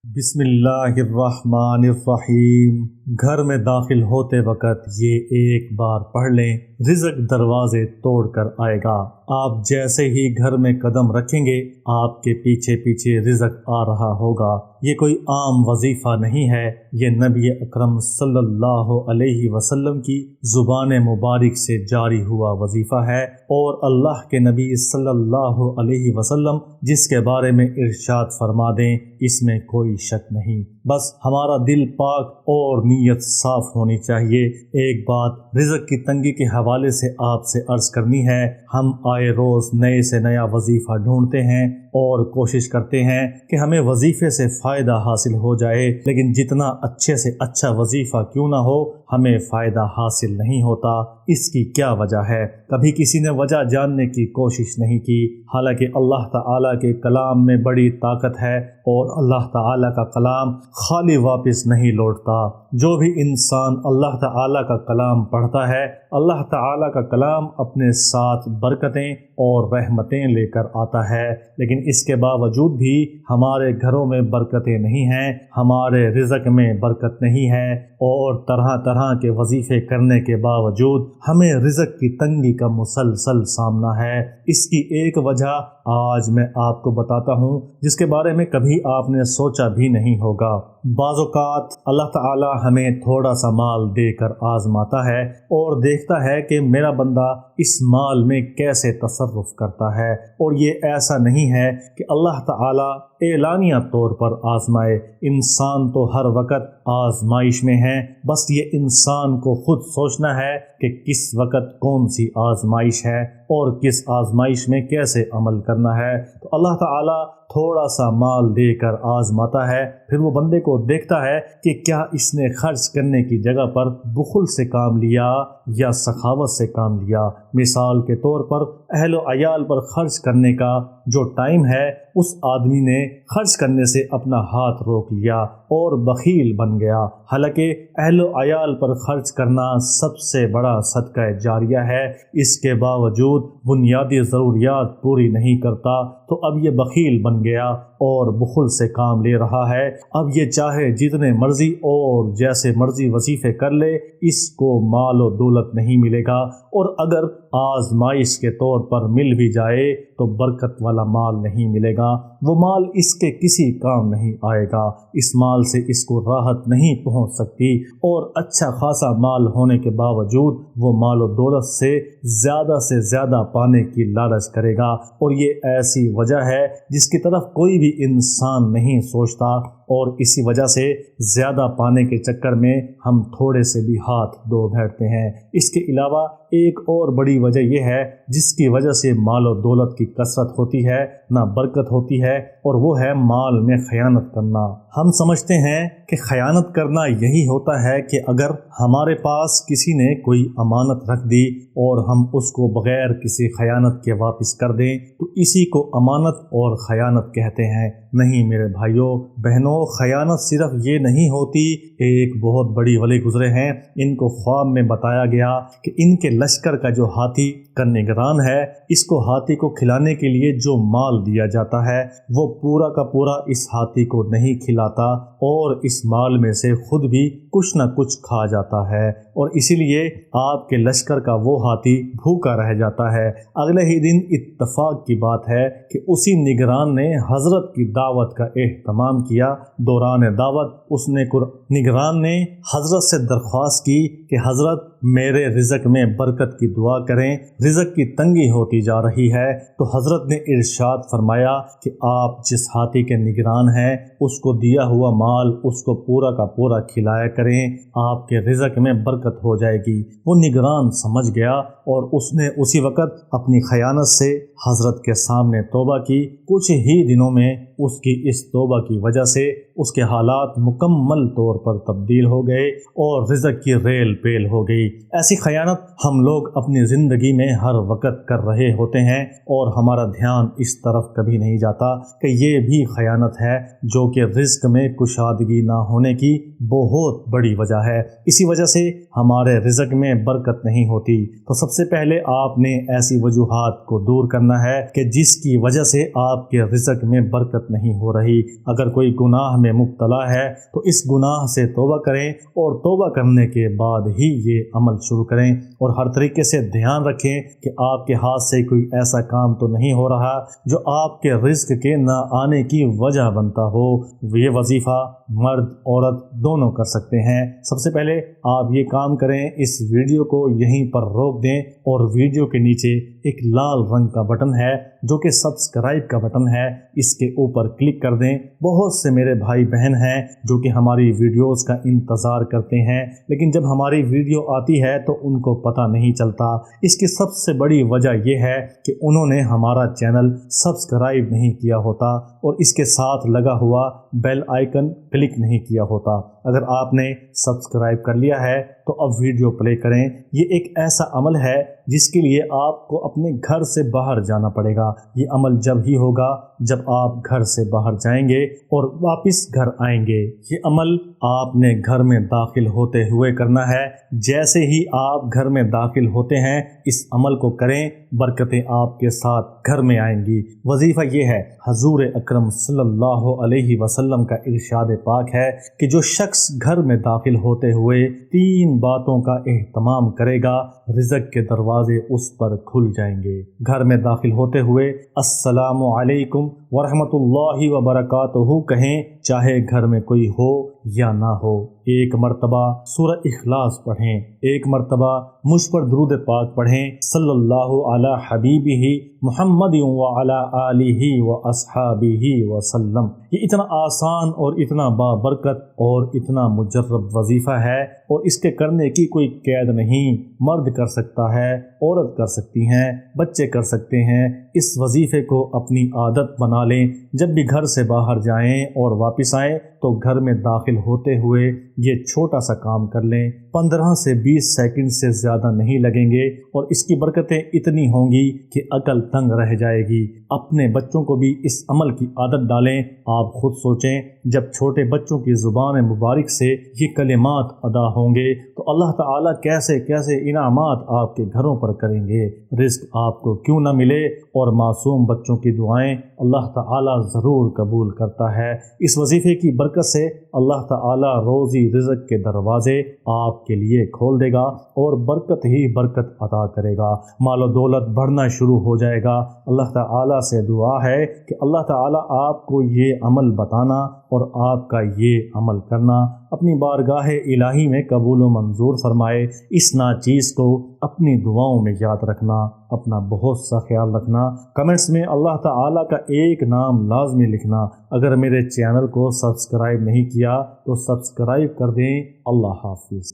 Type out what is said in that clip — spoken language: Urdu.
بسم اللہ الرحمن الرحیم۔ گھر میں داخل ہوتے وقت یہ ایک بار پڑھ لیں، رزق دروازے توڑ کر آئے گا۔ آپ جیسے ہی گھر میں قدم رکھیں گے آپ کے پیچھے پیچھے رزق آ رہا ہوگا۔ یہ کوئی عام وظیفہ نہیں ہے، یہ نبی اکرم صلی اللہ علیہ وسلم کی زبان مبارک سے جاری ہوا وظیفہ ہے، اور اللہ کے نبی صلی اللہ علیہ وسلم جس کے بارے میں ارشاد فرما دیں اس میں کوئی شک نہیں۔ بس ہمارا دل پاک اور نیت صاف ہونی چاہیے۔ ایک بات رزق کی تنگی کے حوالے سے آپ سے عرض کرنی ہے۔ ہم آئے روز نئے سے نیا وظیفہ ڈھونڈتے ہیں اور کوشش کرتے ہیں کہ ہمیں وظیفے سے فائدہ حاصل ہو جائے، لیکن جتنا اچھے سے اچھا وظیفہ کیوں نہ ہو ہمیں فائدہ حاصل نہیں ہوتا۔ اس کی کیا وجہ ہے؟ کبھی کسی نے وجہ جاننے کی کوشش نہیں کی، حالانکہ اللہ تعالیٰ کے کلام میں بڑی طاقت ہے اور اللہ تعالیٰ کا کلام خالی واپس نہیں لوٹتا۔ جو بھی انسان اللہ تعالیٰ کا کلام پڑھتا ہے، اللہ تعالیٰ کا کلام اپنے ساتھ برکتیں اور رحمتیں لے کر آتا ہے، لیکن اس کے باوجود بھی ہمارے گھروں میں برکتیں نہیں ہیں، ہمارے رزق میں برکت نہیں ہے، اور طرح طرح کے وظیفے کرنے کے باوجود ہمیں رزق کی تنگی کا مسلسل سامنا ہے۔ اس کی ایک وجہ آج میں آپ کو بتاتا ہوں، جس کے بارے میں کبھی آپ نے سوچا بھی نہیں ہوگا۔ بعض اوقات اللہ تعالی ہمیں تھوڑا سا مال دے کر آزماتا ہے اور دیکھتا ہے کہ میرا بندہ اس مال میں کیسے تصرف کرتا ہے، اور یہ ایسا نہیں ہے کہ اللہ تعالی اعلانیہ طور پر آزمائے۔ انسان تو ہر وقت آزمائش میں ہے، بس یہ انسان کو خود سوچنا ہے کہ کس وقت کون سی آزمائش ہے اور کس آزمائش میں کیسے عمل کرنا ہے۔ تو اللہ تعالی تھوڑا سا مال دے کر آزماتا ہے، پھر وہ بندے کو دیکھتا ہے کہ کیا اس نے خرچ کرنے کی جگہ پر بخل سے کام لیا یا سخاوت سے کام لیا۔ مثال کے طور پر اہل و عیال پر خرچ کرنے کا جو ٹائم ہے، اس آدمی نے خرچ کرنے سے اپنا ہاتھ روک لیا اور بخیل بن گیا، حالانکہ اہل و عیال پر خرچ کرنا سب سے بڑا صدقہ جاریہ ہے۔ اس کے باوجود بنیادی ضروریات پوری نہیں کرتا، تو اب یہ بخیل بن گیا اور بخل سے کام لے رہا ہے۔ اب یہ چاہے جتنے مرضی اور جیسے مرضی وظیفے کر لے، اس کو مال و دولت نہیں ملے گا، اور اگر آزمائش کے طور پر مل بھی جائے تو برکت والا مال نہیں ملے گا۔ وہ مال اس کے کسی کام نہیں آئے گا، اس مال سے اس کو راحت نہیں پہنچ سکتی، اور اچھا خاصا مال ہونے کے باوجود وہ مال و دولت سے زیادہ پانے کی لالچ کرے گا، اور یہ ایسی وجہ ہے جس کی طرف کوئی بھی انسان نہیں سوچتا، اور اسی وجہ سے زیادہ پانے کے چکر میں ہم تھوڑے سے بھی ہاتھ دھو بیٹھتے ہیں۔ اس کے علاوہ ایک اور بڑی وجہ یہ ہے جس کی وجہ سے مال و دولت کی کثرت ہوتی ہے، نہ برکت ہوتی ہے، اور وہ ہے مال میں خیانت کرنا۔ ہم سمجھتے ہیں کہ خیانت کرنا یہی ہوتا ہے کہ اگر ہمارے پاس کسی نے کوئی امانت رکھ دی اور ہم اس کو بغیر کسی خیانت کے واپس کر دیں تو اسی کو امانت اور خیانت کہتے ہیں۔ نہیں میرے بھائیوں بہنوں، خیانت صرف یہ نہیں ہوتی۔ ایک بہت بڑی ولی گزرے ہیں، ان کو خواب میں بتایا گیا کہ ان کے لشکر کا جو ہاتھی کا نگران ہے، اس کو ہاتھی کو کھلانے کے لیے جو مال دیا جاتا ہے وہ پورا کا پورا اس ہاتھی کو نہیں کھلاتا، اور اس مال میں سے خود بھی کچھ نہ کچھ کھا جاتا ہے، اور اسی لیے آپ کے لشکر کا وہ ہاتھی بھوکا رہ جاتا ہے۔ اگلے ہی دن اتفاق کی بات ہے کہ اسی نگران نے حضرت کی دعوت کا اہتمام کیا۔ دوران دعوت نگران نے حضرت سے درخواست کی کہ حضرت میرے رزق میں برکت کی دعا کریں، رزق کی تنگی ہوتی جا رہی ہے۔ تو حضرت نے ارشاد فرمایا کہ آپ جس ہاتھی کے نگران ہیں اس کو دیا ہوا مال اس کو پورا کا پورا کھلایا کریں، آپ کے رزق میں برکت ہو جائے گی۔ وہ نگران سمجھ گیا اور اس نے اسی وقت اپنی خیانت سے حضرت کے سامنے توبہ کی۔ کچھ ہی دنوں میں اس کی اس توبہ کی وجہ سے اس کے حالات مکمل طور پر تبدیل ہو گئے اور رزق کی ریل پیل ہو گئی۔ ایسی خیانت ہم لوگ اپنی زندگی میں ہر وقت کر رہے ہوتے ہیں، اور ہمارا دھیان اس طرف کبھی نہیں جاتا کہ یہ بھی خیانت ہے جو کہ رزق میں کشادگی نہ ہونے کی بہت بڑی وجہ ہے۔ اسی وجہ سے ہمارے رزق میں برکت نہیں ہوتی۔ تو سب سے پہلے آپ نے ایسی وجوہات کو دور کرنا ہے کہ جس کی وجہ سے آپ کے رزق میں برکت نہیں ہو رہی۔ اگر کوئی گناہ میں مبتلا ہے تو اس گناہ سے توبہ کریں اور توبہ کرنے کے بعد ہی یہ عمل شروع کریں، اور ہر طریقے سے دھیان رکھیں کہ آپ کے ہاتھ سے کوئی ایسا کام تو نہیں ہو رہا جو آپ کے رزق کے نہ آنے کی وجہ بنتا ہو۔ یہ وظیفہ مرد عورت دونوں کر سکتے ہیں۔ سب سے پہلے آپ یہ کام کریں، اس ویڈیو کو یہیں پر روک دیں اور ویڈیو کے نیچے ایک لال رنگ کا بٹن ہے جو کہ سبسکرائب کا بٹن ہے، اس کے اوپر کلک کر دیں۔ بہت سے میرے بھائی بہن ہیں جو کہ ہماری ویڈیوز کا انتظار کرتے ہیں، لیکن جب ہماری ویڈیو آتی ہے تو ان کو پتہ نہیں چلتا۔ اس کی سب سے بڑی وجہ یہ ہے کہ انہوں نے ہمارا چینل سبسکرائب نہیں کیا ہوتا اور اس کے ساتھ لگا ہوا بیل آئیکن کلک نہیں کیا ہوتا۔ اگر آپ نے سبسکرائب کر لیا ہے تو اب ویڈیو پلے کریں۔ یہ ایک ایسا عمل ہے جس کے لیے آپ کو اپنے گھر سے باہر جانا پڑے گا۔ یہ عمل جب ہی ہوگا جب آپ گھر سے باہر جائیں گے اور واپس گھر آئیں گے۔ یہ عمل آپ نے گھر میں داخل ہوتے ہوئے کرنا ہے۔ جیسے ہی آپ گھر میں داخل ہوتے ہیں اس عمل کو کریں، برکتیں آپ کے ساتھ گھر میں آئیں گی۔ وظیفہ یہ ہے، حضور اکرم صلی اللہ علیہ وسلم کا ارشاد پاک ہے کہ جو شخص گھر میں داخل ہوتے ہوئے 3 باتوں کا اہتمام کرے گا، رزق کے دروازے اس پر کھل جائیں گے۔ گھر میں داخل ہوتے ہوئے السلام علیکم ورحمۃ اللہ وبرکاتہ کہیں، چاہے گھر میں کوئی ہو یا نہ ہو۔ ایک مرتبہ سورہ اخلاص پڑھیں، ایک مرتبہ مجھ پر درود پاک پڑھیں، صلی اللہ علی حبیبہ محمد وعلی آلہ واصحابہ وسلم۔ یہ اتنا آسان اور اتنا بابرکت اور اتنا مجرب وظیفہ ہے، اور اس کے کرنے کی کوئی قید نہیں۔ مرد کر سکتا ہے، عورت کر سکتی ہیں، بچے کر سکتے ہیں۔ اس وظیفے کو اپنی عادت بنا لیں۔ جب بھی گھر سے باہر جائیں اور واپس آئیں تو گھر میں داخل ہوتے ہوئے یہ چھوٹا سا کام کر لیں۔ 15 سے 20 سیکنڈ سے زیادہ نہیں لگیں گے، اور اس کی برکتیں اتنی ہوں گی کہ عقل دنگ رہ جائے گی۔ اپنے بچوں کو بھی اس عمل کی عادت ڈالیں۔ آپ خود سوچیں، جب چھوٹے بچوں کی زبان مبارک سے یہ کلمات ادا ہوں گے تو اللہ تعالیٰ کیسے کیسے انعامات آپ کے گھروں پر کریں گے۔ رزق آپ کو کیوں نہ ملے، اور معصوم بچوں کی دعائیں اللہ تعالیٰ ضرور قبول کرتا ہے۔ اس وظیفے کی برکت سے اللہ تعالیٰ روزی رزق کے دروازے آپ کے لیے کھول دے گا اور برکت ہی برکت عطا کرے گا۔ مال و دولت بڑھنا شروع ہو جائے گا۔ اللہ تعالیٰ سے دعا ہے کہ اللہ تعالیٰ آپ کو یہ عمل بتانا اور آپ کا یہ عمل کرنا اپنی بارگاہ الہی میں قبول و منظور فرمائے۔ اس ناچیز کو اپنی دعاؤں میں یاد رکھنا، اپنا بہت سا خیال رکھنا۔ کمنٹس میں اللہ تعالیٰ کا ایک نام لازمی لکھنا۔ اگر میرے چینل کو سبسکرائب نہیں کیا تو سبسکرائب کر دیں۔ اللہ حافظ۔